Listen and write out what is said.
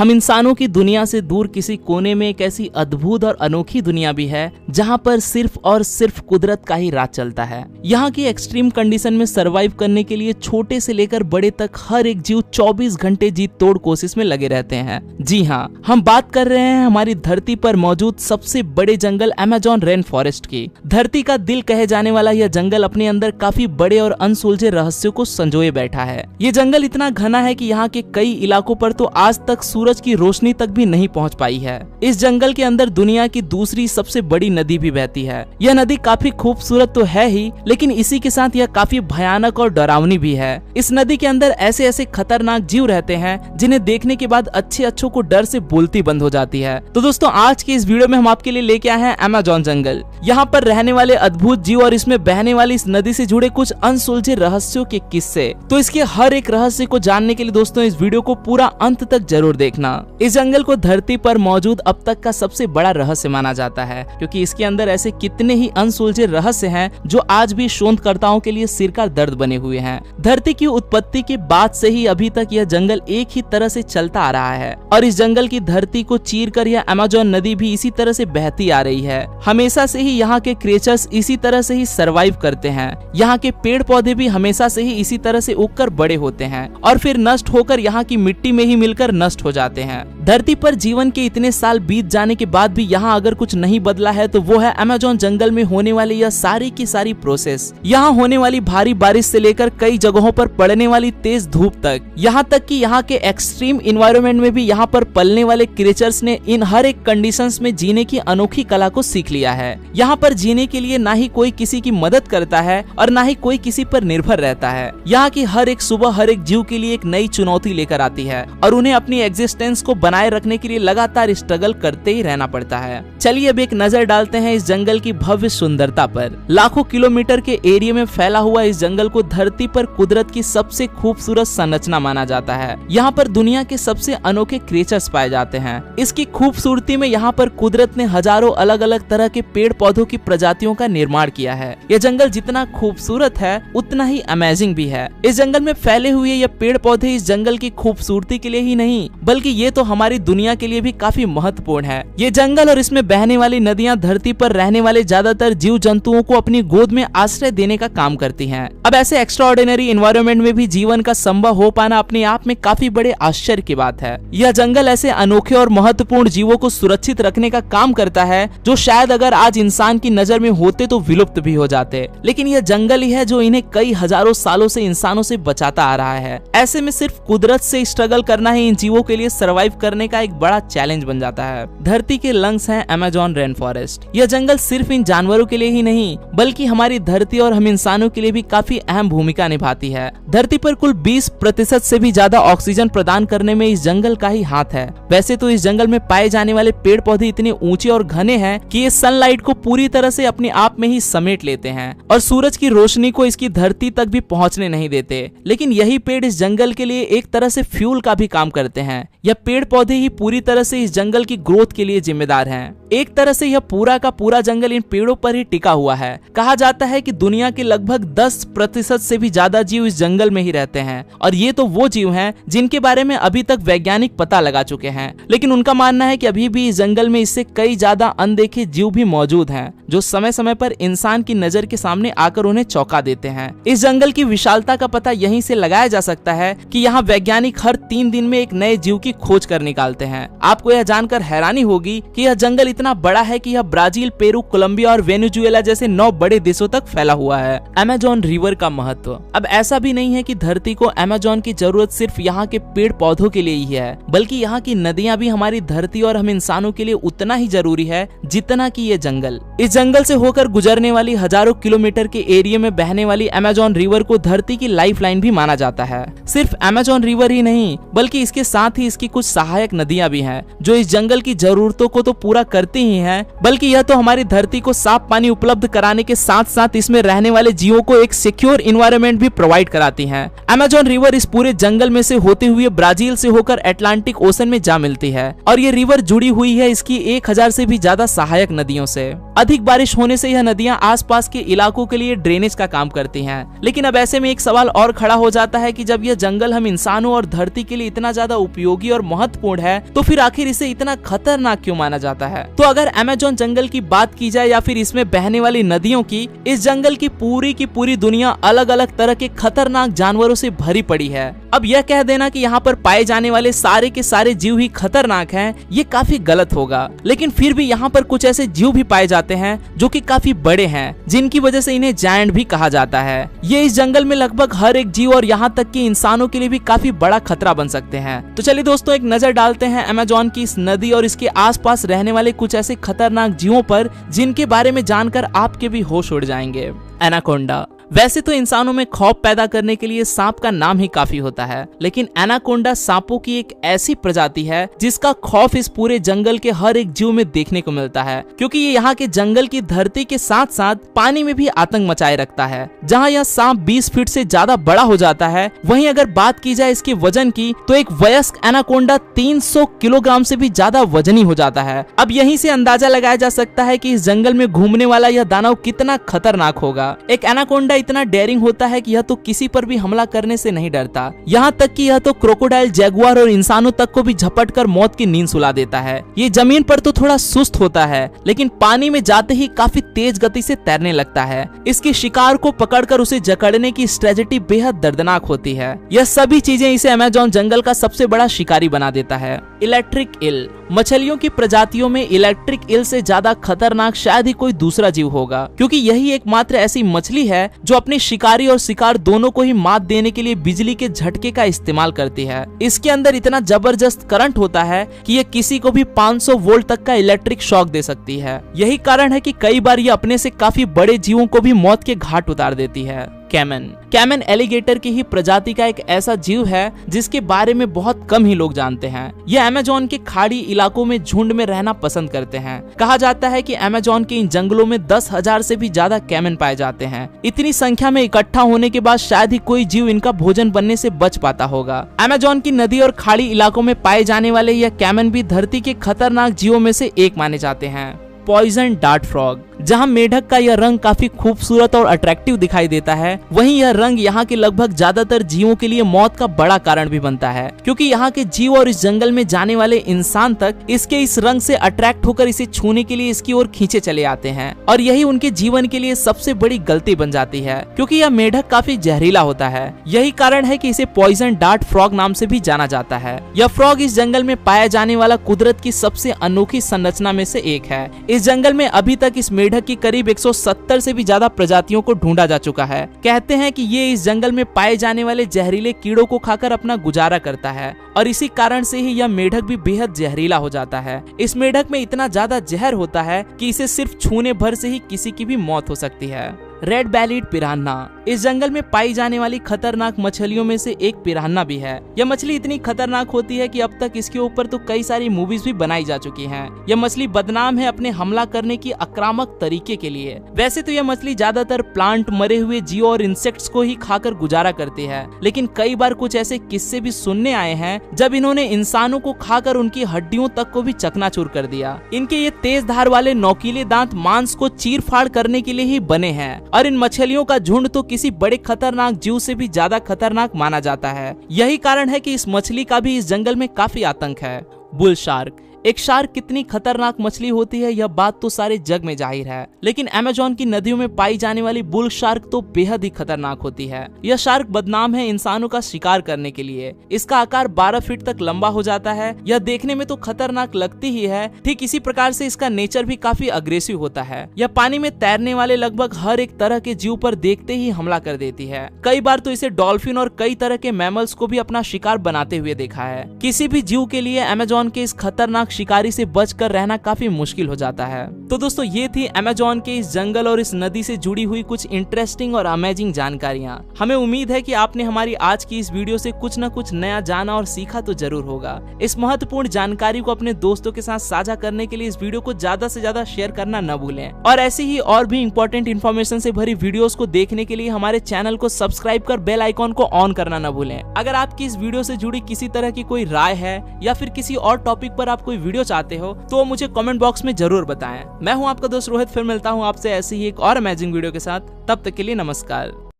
हम इंसानों की दुनिया से दूर किसी कोने में एक ऐसी अद्भुत और अनोखी दुनिया भी है जहाँ पर सिर्फ और सिर्फ कुदरत का ही राज चलता है। यहाँ की एक्सट्रीम कंडीशन में सरवाइव करने के लिए छोटे से लेकर बड़े तक हर एक जीव 24 घंटे जी तोड़ कोशिश में लगे रहते हैं। जी हाँ, हम बात कर रहे हैं हमारी धरती पर मौजूद सबसे बड़े जंगल अमेज़न रेन फॉरेस्ट की। धरती का दिल कहे जाने वाला यह जंगल अपने अंदर काफी बड़े और अनसुलझे रहस्यों को संजोए बैठा है। ये जंगल इतना घना है कि यहाँ के कई इलाकों पर तो आज तक सूरज की रोशनी तक भी नहीं पहुँच पाई है। इस जंगल के अंदर दुनिया की दूसरी सबसे बड़ी नदी भी बहती है। यह नदी काफी खूबसूरत तो है ही, लेकिन इसी के साथ यह काफी भयानक और डरावनी भी है। इस नदी के अंदर ऐसे ऐसे खतरनाक जीव रहते हैं जिन्हें देखने के बाद अच्छों को डर से बोलती बंद हो जाती है। तो दोस्तों, आज की इस वीडियो में हम आपके लिए लेके आए हैं अमेज़न जंगल। यहाँ पर रहने वाले अद्भुत जीव और इसमें बहने वाली इस नदी से जुड़े कुछ अनसुलझे रहस्यों के किस्से। तो इसके हर एक रहस्य को जानने के लिए दोस्तों इस वीडियो को पूरा अंत तक जरूर देखना। इस जंगल को धरती पर मौजूद अब तक का सबसे बड़ा रहस्य माना जाता है, क्योंकि इसके अंदर ऐसे कितने ही अनसुलझे रहस्य हैं जो आज भी शोधकर्ताओं के लिए सिर का दर्द बने हुए हैं। धरती की उत्पत्ति के बाद से ही अभी तक यह जंगल एक ही तरह से चलता आ रहा है और इस जंगल की धरती को चीरकर यह अमेज़न नदी भी इसी तरह से बहती आ रही है। हमेशा से ही यहाँ के क्रिएचर्स इसी तरह से ही सरवाइव करते हैं। यहाँ के पेड़ पौधे भी हमेशा से ही इसी तरह से उगकर बड़े होते हैं और फिर नष्ट होकर यहाँ की मिट्टी में ही मिलकर नष्ट हो जाते हैं। धरती पर जीवन के इतने साल बीत जाने के बाद भी यहाँ अगर कुछ नहीं बदला है तो वो है अमेज़न जंगल में होने वाली यह सारी की सारी प्रोसेस। यहाँ होने वाली भारी बारिश से लेकर कई जगहों पर पड़ने वाली तेज धूप तक, यहाँ तक कि यहाँ के एक्सट्रीम एनवायरनमेंट में भी यहाँ पर पलने वाले क्रिएचर्स ने इन हर एक कंडीशंस में जीने की अनोखी कला को सीख लिया है। यहाँ पर जीने के लिए ना ही कोई किसी की मदद करता है और ना ही कोई किसी पर निर्भर रहता है। यहाँ की हर एक सुबह हर एक जीव के लिए एक नई चुनौती लेकर आती है और उन्हें अपनी एग्जिस्टेंस को बनाए रखने के लिए लगातार स्ट्रगल करते ही रहना पड़ता है। चलिए अब एक नजर डालते हैं इस जंगल की भव्य सुंदरता पर। लाखों किलोमीटर के एरिया में फैला हुआ इस जंगल को धरती पर कुदरत की सबसे खूबसूरत संरचना माना जाता है। यहाँ पर दुनिया के सबसे अनोखे क्रिएचर्स पाए जाते हैं। इसकी खूबसूरती में यहाँ पर कुदरत ने हजारों अलग अलग तरह के पेड़ पौधों की प्रजातियों का निर्माण किया है। यह जंगल जितना खूबसूरत है उतना ही अमेजिंग भी है। इस जंगल में फैले हुए ये पेड़ पौधे इस जंगल की खूबसूरती के लिए ही नहीं बल्कि ये तो हमारी दुनिया के लिए भी काफी महत्वपूर्ण है। ये जंगल और इसमें बहने वाली नदियां धरती पर रहने वाले ज्यादातर जीव जंतुओं को अपनी गोद में आश्रय देने का काम करती हैं। अब ऐसे एक्स्ट्राऑर्डिनरी एनवायरनमेंट में भी जीवन का संभव हो पाना अपने आप में काफी बड़े आश्चर्य की बात है। यह जंगल ऐसे अनोखे और महत्वपूर्ण जीवों को सुरक्षित रखने का काम करता है जो शायद अगर आज इंसान की नजर में होते तो विलुप्त भी हो जाते, लेकिन यह जंगल ही है जो इन्हें कई हजारों सालों से इंसानों से बचाता आ रहा है। ऐसे में सिर्फ कुदरत से स्ट्रगल करना ही इन जीवों के लिए सरवाइव करने का एक बड़ा चैलेंज बन जाता है। धरती के लंग्स हैं अमेज़न रेन फॉरेस्ट। यह जंगल सिर्फ इन जानवरों के लिए ही नहीं बल्कि हमारी धरती और हम इंसानों के लिए भी काफी अहम भूमिका निभाती है। धरती पर कुल 20% से भी ज्यादा ऑक्सीजन प्रदान करने में इस जंगल का ही हाथ है। वैसे तो इस जंगल में पाए जाने वाले पेड़ पौधे इतने ऊंचे और घने हैं कि ये सनलाइट को पूरी तरह से अपने आप में ही समेट लेते हैं और सूरज की रोशनी को इसकी धरती तक भी पहुंचने नहीं देते। लेकिन यही पेड़ इस जंगल के लिए एक तरह से फ्यूल का भी काम करते हैं। यह पेड़ पौधे ही पूरी तरह से इस जंगल की ग्रोथ के लिए जिम्मेदार हैं। एक तरह से यह पूरा का पूरा जंगल इन पेड़ों पर ही टिका हुआ है। कहा जाता है कि दुनिया के लगभग 10% से भी ज्यादा जीव इस जंगल में ही रहते हैं और ये तो वो जीव हैं जिनके बारे में अभी तक वैज्ञानिक पता लगा चुके हैं, लेकिन उनका मानना है कि अभी भी इस जंगल में इससे कई ज्यादा अनदेखे जीव भी मौजूद हैं जो समय समय पर इंसान की नजर के सामने आकर उन्हें चौंका देते हैं। इस जंगल की विशालता का पता यहीं से लगाया जा सकता है कि यहाँ वैज्ञानिक हर 3 दिन में एक नए जीव की खोज कर निकालते हैं। आपको यह जानकर हैरानी होगी कि यह जंगल इतना बड़ा है कि यह ब्राजील, पेरू, कोलंबिया और वेनेजुएला जैसे 9 बड़े देशों तक फैला हुआ है। अमेज़न रिवर का महत्व। अब ऐसा भी नहीं है कि धरती को अमेज़न की जरूरत सिर्फ यहाँ के पेड़ पौधों के लिए ही है, बल्कि यहाँ की नदियाँ भी हमारी धरती और हम इंसानों के लिए उतना ही जरूरी है जितना कि ये जंगल। इस जंगल से होकर गुजरने वाली हजारों किलोमीटर के एरिया में बहने वाली अमेज़न रिवर को धरती की लाइफलाइन भी माना जाता है। सिर्फ अमेज़न रिवर ही नहीं बल्कि इसके साथ ही इसकी कुछ सहायक नदियां भी हैं जो इस जंगल की जरूरतों को तो पूरा करती ही हैं, बल्कि यह तो हमारी धरती को साफ पानी उपलब्ध कराने के साथ साथ इसमें रहने वाले जीवों को एक सिक्योर एनवायरनमेंट भी प्रोवाइड कराती हैं। अमेज़न रिवर इस पूरे जंगल में से होते हुए ब्राजील से होकर अटलांटिक ओशन में जा मिलती है और ये रिवर जुड़ी हुई है इसकी 1000 से भी ज्यादा सहायक नदियों से। अधिक बारिश होने से यह नदियां आसपास के इलाकों के लिए ड्रेनेज का काम करती हैं। लेकिन अब ऐसे में एक सवाल और खड़ा हो जाता है कि जब यह जंगल हम इंसानों और धरती के लिए इतना ज्यादा उपयोगी और महत्वपूर्ण है तो फिर आखिर इसे इतना खतरनाक क्यों माना जाता है। तो अगर अमेज़न जंगल की बात की जाए या फिर इसमें बहने वाली नदियों की, इस जंगल की पूरी दुनिया अलग अलग तरह के खतरनाक जानवरों से भरी पड़ी है। अब यह कह देना कि यहाँ पर पाए जाने वाले सारे के सारे जीव ही खतरनाक हैं, ये काफी गलत होगा। लेकिन फिर भी यहाँ पर कुछ ऐसे जीव भी पाए जाते हैं जो कि काफी बड़े हैं, जिनकी वजह से इन्हें जायंट भी कहा जाता है। ये इस जंगल में लगभग हर एक जीव और यहाँ तक कि इंसानों के लिए भी काफी बड़ा खतरा बन सकते हैं। तो चलिए दोस्तों, एक नजर डालते हैं अमेज़न की इस नदी और इसके आसपास रहने वाले कुछ ऐसे खतरनाक जीवों पर जिनके बारे में जानकर आपके भी होश उड़ जाएंगे। एनाकोंडा। वैसे तो इंसानों में खौफ पैदा करने के लिए सांप का नाम ही काफी होता है, लेकिन एनाकोंडा सांपों की एक ऐसी प्रजाति है जिसका खौफ इस पूरे जंगल के हर एक जीव में देखने को मिलता है, क्योंकि ये यहाँ के जंगल की धरती के साथ साथ पानी में भी आतंक मचाए रखता है। जहाँ यह सांप 20 फीट से ज्यादा बड़ा हो जाता है, वहीं अगर बात की जाए इसके वजन की तो एक वयस्क एनाकोंडा 300 किलोग्राम से भी ज्यादा वजनी हो जाता है। अब यहीं से अंदाजा लगाया जा सकता है कि इस जंगल में घूमने वाला यह दानव कितना खतरनाक होगा। एक एनाकोंडा इतना डेयरिंग होता है कि यह तो किसी पर भी हमला करने से नहीं डरता, यहाँ तक कि यह तो क्रोकोडाइल, जैगुआर और इंसानों तक को भी झपटकर मौत की नींद सुला देता है। ये जमीन पर तो थोड़ा सुस्त होता है, लेकिन पानी में जाते ही काफी तेज गति से तैरने लगता है। इसके शिकार को पकड़कर उसे जकड़ने की स्ट्रेटजी बेहद दर्दनाक होती है। यह सभी चीजें इसे अमेज़न जंगल का सबसे बड़ा शिकारी बना देता है। Electric eel. मछलियों की प्रजातियों में इलेक्ट्रिक ईल से ज्यादा खतरनाक शायद ही कोई दूसरा जीव होगा, क्योंकि यही एकमात्र ऐसी मछली है जो अपने शिकारी और शिकार दोनों को ही मात देने के लिए बिजली के झटके का इस्तेमाल करती है। इसके अंदर इतना जबरदस्त करंट होता है कि ये किसी को भी 500 वोल्ट तक का इलेक्ट्रिक शॉक दे सकती है। यही कारण है कि कई बार ये अपने से काफी बड़े जीवों को भी मौत के घाट उतार देती है। कैमन एलिगेटर की ही प्रजाति का एक ऐसा जीव है जिसके बारे में बहुत कम ही लोग जानते हैं। यह अमेज़न के खाड़ी इलाकों में झुंड में रहना पसंद करते हैं। कहा जाता है कि अमेज़न के इन जंगलों में 10,000 से भी ज्यादा कैमन पाए जाते हैं। इतनी संख्या में इकट्ठा होने के बाद शायद ही कोई जीव इनका भोजन बनने से बच पाता होगा। अमेज़न की नदी और खाड़ी इलाकों में पाए जाने वाले यह कैमन भी धरती के खतरनाक जीवों में से एक माने जाते हैं। Poison dart frog. जहां मेढक का यह रंग काफी खूबसूरत और अट्रैक्टिव दिखाई देता है, वहीं यह रंग यहाँ के लगभग ज्यादातर जीवों के लिए मौत का बड़ा कारण भी बनता है, क्योंकि यहाँ के जीव और इस जंगल में जाने वाले इंसान तक इसके इस रंग से अट्रैक्ट होकर इसे छूने के लिए इसकी ओर खींचे चले आते हैं। और यही उनके जीवन के लिए सबसे बड़ी गलती बन जाती है, क्योंकि यह मेढक काफी जहरीला होता है। यही कारण है कि इसे पॉइजन डार्ट फ्रॉग नाम से भी जाना जाता है। यह फ्रॉग इस जंगल में पाया जाने वाला कुदरत की सबसे अनोखी संरचना में से एक है। इस जंगल में अभी तक इस मेढक की करीब 170 से भी ज्यादा प्रजातियों को ढूंढा जा चुका है। कहते हैं कि ये इस जंगल में पाए जाने वाले जहरीले कीड़ों को खाकर अपना गुजारा करता है, और इसी कारण से ही यह मेढक भी बेहद जहरीला हो जाता है। इस मेढक में इतना ज्यादा जहर होता है कि इसे सिर्फ छूने भर से ही किसी की भी मौत हो सकती है। Red bellied piranha. इस जंगल में पाई जाने वाली खतरनाक मछलियों में से एक पिरान्हा भी है। यह मछली इतनी खतरनाक होती है कि अब तक इसके ऊपर तो कई सारी मूवीज भी बनाई जा चुकी हैं। यह मछली बदनाम है अपने हमला करने की आक्रामक तरीके के लिए। वैसे तो यह मछली ज्यादातर प्लांट, मरे हुए जीव और इंसेक्ट्स को ही खाकर गुजारा करती है, लेकिन कई बार कुछ ऐसे किस्से भी सुनने आए हैं जब इन्होंने इंसानों को खाकर उनकी हड्डियों तक को भी चकनाचूर कर दिया। इनके ये तेज धार वाले नोकीले दांत मांस को चीर फाड़ करने के लिए ही बने हैं, और इन मछलियों का झुंड तो किसी बड़े खतरनाक जीव से भी ज्यादा खतरनाक माना जाता है। यही कारण है कि इस मछली का भी इस जंगल में काफी आतंक है। Bull shark. एक शार्क कितनी खतरनाक मछली होती है यह बात तो सारे जग में जाहिर है, लेकिन अमेज़न की नदियों में पाई जाने वाली बुल शार्क तो बेहद ही खतरनाक होती है। यह शार्क बदनाम है इंसानों का शिकार करने के लिए। इसका आकार 12 फीट तक लंबा हो जाता है। यह देखने में तो खतरनाक लगती ही है, ठीक इसी प्रकार से इसका नेचर भी काफी अग्रेसिव होता है। यह पानी में तैरने वाले लगभग हर एक तरह के जीव पर देखते ही हमला कर देती है। कई बार तो इसे डॉल्फिन और कई तरह के मैमल्स को भी अपना शिकार बनाते हुए देखा है। किसी भी जीव के लिए अमेज़न के इस खतरनाक शिकारी से बचकर रहना काफी मुश्किल हो जाता है। तो दोस्तों, ये थी अमेज़न के इस जंगल और इस नदी से जुड़ी हुई कुछ इंटरेस्टिंग और अमेजिंग जानकारियां। हमें उम्मीद है कि आपने हमारी आज की इस वीडियो से कुछ न कुछ नया जाना और सीखा तो जरूर होगा। इस महत्वपूर्ण जानकारी को अपने दोस्तों के साथ साझा करने के लिए इस वीडियो को ज्यादा से ज्यादा शेयर करना न भूलें, और ऐसी ही और भी इंपॉर्टेंट इन्फॉर्मेशन से भरी वीडियोस को देखने के लिए हमारे चैनल को सब्सक्राइब कर बेल आइकॉन को ऑन करना न भूलें। अगर आपकी इस वीडियो से जुड़ी किसी तरह की कोई राय है या फिर किसी और टॉपिक पर आप कोई वीडियो चाहते हो तो मुझे कमेंट बॉक्स में जरूर बताएं। मैं हूं आपका दोस्त रोहित, फिर मिलता हूं आपसे ऐसी ही एक और अमेजिंग वीडियो के साथ। तब तक के लिए नमस्कार।